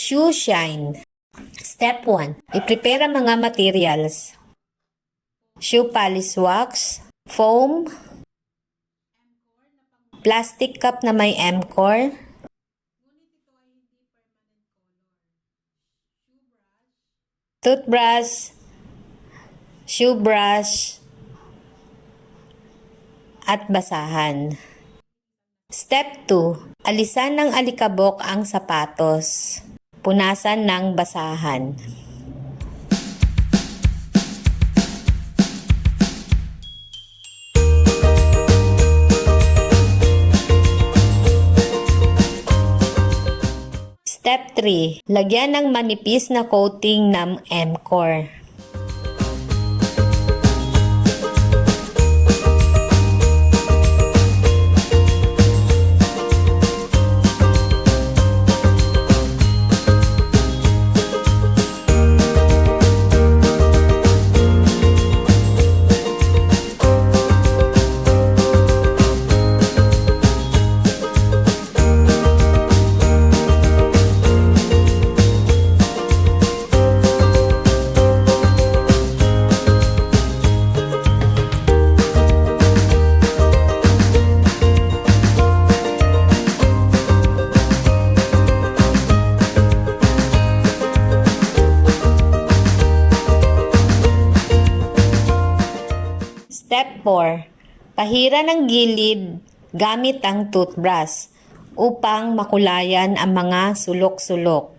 Shoe shine. Step 1. I-prepare ang mga materials. Shoe polish wax, foam, plastic cup na may M-core, toothbrush, shoe brush, at basahan. Step 2. Alisan ng alikabok ang sapatos. Punasan ng basahan. Step 3. Lagyan ng manipis na coating ng M-core. Step 4. Pahira ng gilid gamit ang toothbrush upang makulayan ang mga sulok-sulok.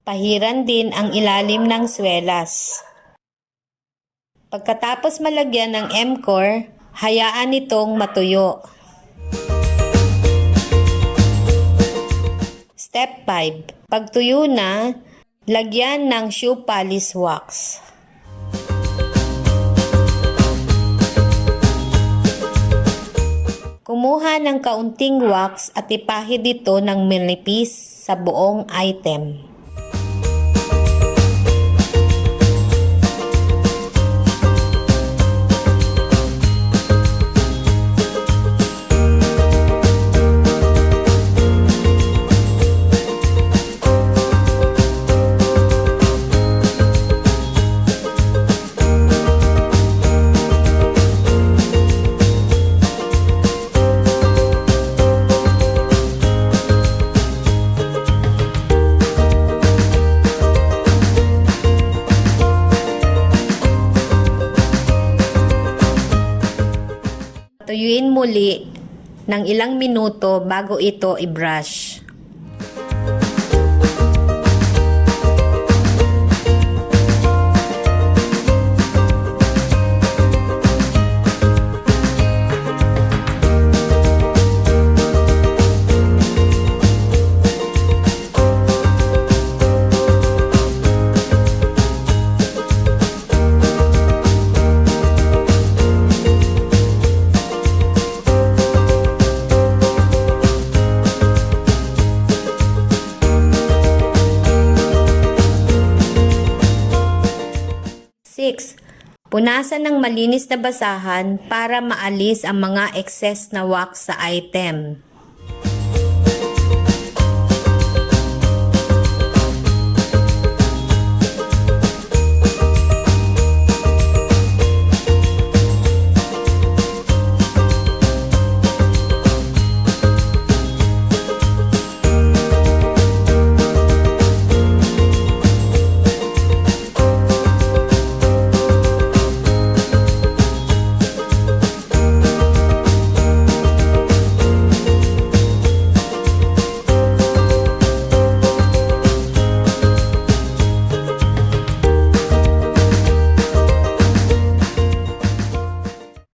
Pahiran din ang ilalim ng swelas. Pagkatapos malagyan ng M-core, hayaan itong matuyo. Step 5. Pagtuyo na, lagyan ng shoe polish wax. Kumuha ng kaunting wax at ipahid ito ng manipis sa buong item. Tuyuin muli ng ilang minuto bago ito i-brush. Punasan ng malinis na basahan para maalis ang mga excess na wax sa item.